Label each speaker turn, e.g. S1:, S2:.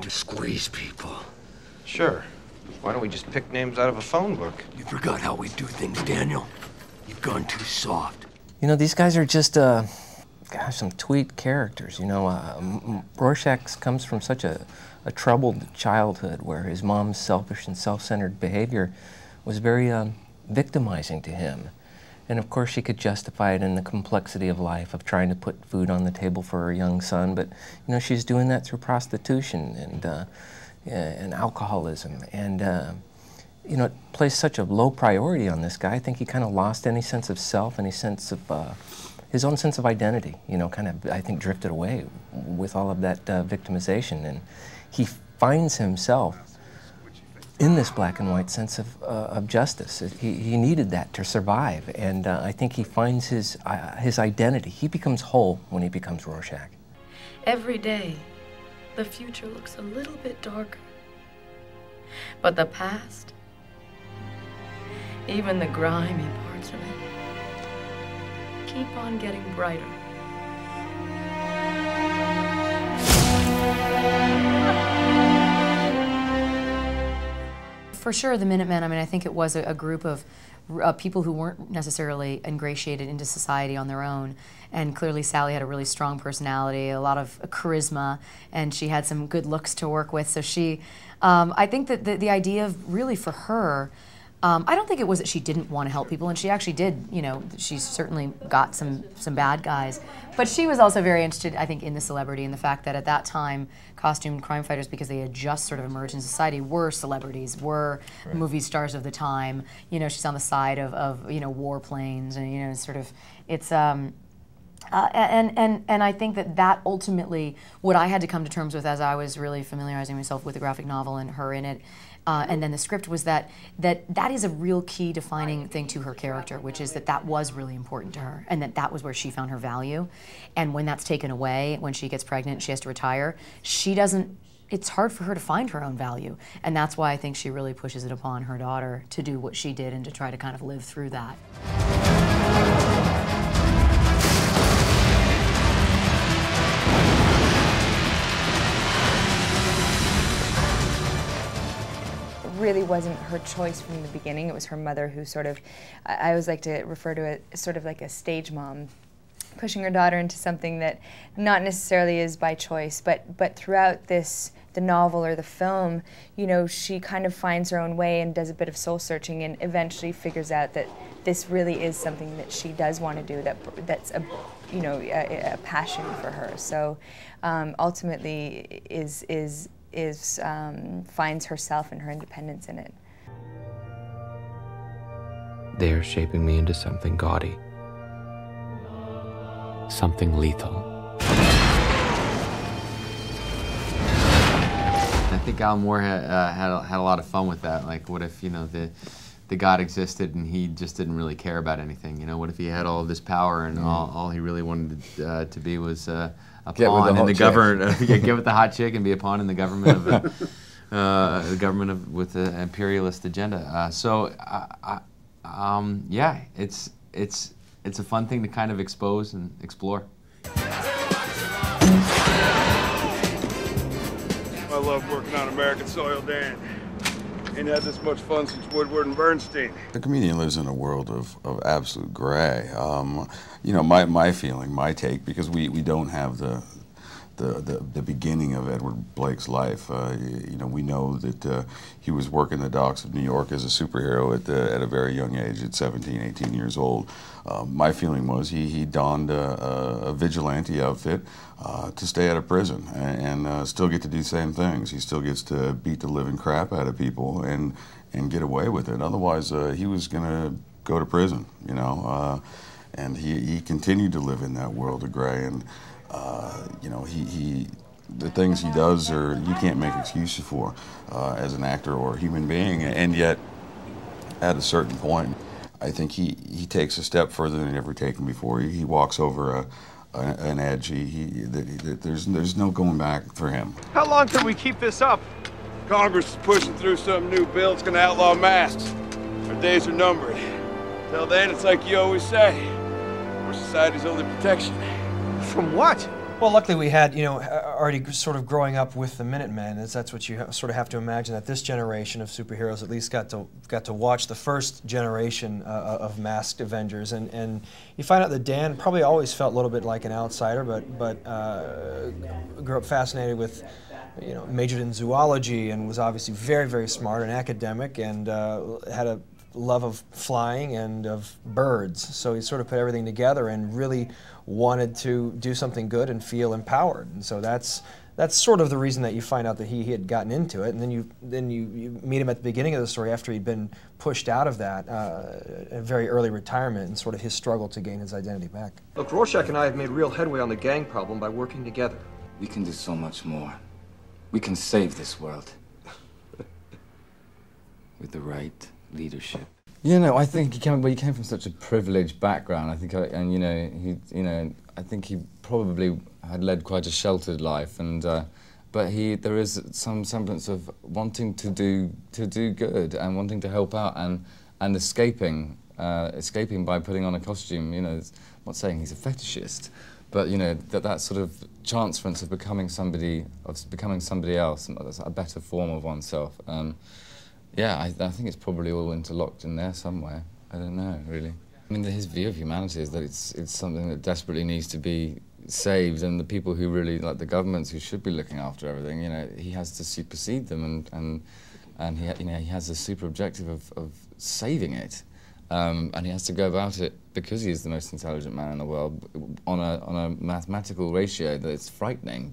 S1: to squeeze people.
S2: Sure. Why don't we just pick names out of a phone book?
S1: You forgot how we do things, Daniel. You've gone too soft.
S3: You know, these guys are just, gosh, some tweaked characters. You know, Rorschach comes from such a troubled childhood where his mom's selfish and self-centered behavior was very victimizing to him. And of course she could justify it in the complexity of life, of trying to put food on the table for her young son, but you know, she's doing that through prostitution and alcoholism. And you know, it placed such a low priority on this guy. I think he kind of lost any sense of self, any sense of his own sense of identity, you know, kind of, I think, drifted away with all of that victimization. And he finds himself in this black and white sense of justice. He needed that to survive, and I think he finds his identity. He becomes whole when he becomes Rorschach.
S4: Every day, the future looks a little bit darker. But the past, even the grimy parts of it, keep on getting brighter.
S5: For sure, the Minutemen, I mean, I think it was a group of people who weren't necessarily ingratiated into society on their own. And clearly Sally had a really strong personality, a lot of charisma, and she had some good looks to work with. So she, I think that the idea of really for her, I don't think it was that she didn't want to help people, and she actually did, you know, she certainly got some bad guys. But she was also very interested, I think, in the celebrity and the fact that at that time, costumed crime fighters, because they had just sort of emerged in society, were celebrities, were movie stars of the time. You know, she's on the side of you know, warplanes, and, you know, sort of, it's, and I think that ultimately, what I had to come to terms with as I was really familiarizing myself with the graphic novel and her in it, and then the script, was that is a real key defining thing to her character, which is that was really important to her, and that was where she found her value. And when that's taken away, when she gets pregnant and she has to retire, it's hard for her to find her own value. And that's why I think she really pushes it upon her daughter to do what she did and to try to kind of live through that.
S6: Really wasn't her choice from the beginning. It was her mother who sort of, I always like to refer to it as sort of like a stage mom, pushing her daughter into something that not necessarily is by choice, but throughout the novel or the film, you know, she kind of finds her own way and does a bit of soul searching, and eventually figures out that this really is something that she does want to do, that's a, you know, a passion for her. So ultimately finds herself and her independence in it.
S7: They are shaping me into something gaudy, something lethal.
S8: I think Alan Moore had a lot of fun with that. Like, what if, you know, the God existed and he just didn't really care about anything? You know, what if he had all of this power and all he really wanted to be was a pawn in the government? Get with the hot chick and be a pawn in the government of with an imperialist agenda. Yeah, it's a fun thing to kind of expose and explore.
S9: I love working on American soil, Dan. Ain't had this much fun since Woodward and Bernstein.
S10: The comedian lives in a world of absolute gray. You know, my feeling, my take, because we don't have the beginning of Edward Blake's life. You know, we know that he was working the docks of New York as a superhero at a very young age, at 17, 18 years old. My feeling was he donned a vigilante outfit to stay out of prison and still get to do the same things. He still gets to beat the living crap out of people and get away with it. Otherwise, he was going to go to prison, you know. And he continued to live in that world of gray. And you know, the things he does you can't make excuses for as an actor or a human being. And yet, at a certain point, I think he takes a step further than he'd ever taken before. He walks over an edge. There's no going back for him.
S9: How long can we keep this up? Congress is pushing through some new bill that's going to outlaw masks. Our days are numbered. Till then, it's like you always say, we're society's only protection.
S2: From what?
S11: Well, luckily we had, already sort of growing up with the Minutemen. That's what you sort of have to imagine, that this generation of superheroes at least got to watch the first generation of masked Avengers, and you find out that Dan probably always felt a little bit like an outsider, but grew up fascinated with, majored in zoology and was obviously very, very smart and academic, and had a love of flying and of birds. So he sort of put everything together and really wanted to do something good and feel empowered. And so that's sort of the reason that you find out that he had gotten into it. And then you meet him at the beginning of the story after he'd been pushed out of that, a very early retirement, and sort of his struggle to gain his identity back.
S2: Look, Rorschach and I have made real headway on the gang problem by working together.
S12: We can do so much more. We can save this world. With the right leadership.
S13: I think he came from such a privileged background. I think, I think he probably had led quite a sheltered life, but there is some semblance of wanting to do good and wanting to help out and escaping by putting on a costume. I'm not saying he's a fetishist, but that sort of transference of becoming somebody else, and a better form of oneself. Yeah, I think it's probably all interlocked in there somewhere. I don't know, really. I mean, his view of humanity is that it's something that desperately needs to be saved, and the people who really, like the governments who should be looking after everything, he has to supersede them, and he has a super objective of saving it, and he has to go about it because he is the most intelligent man in the world on a mathematical ratio that it's frightening.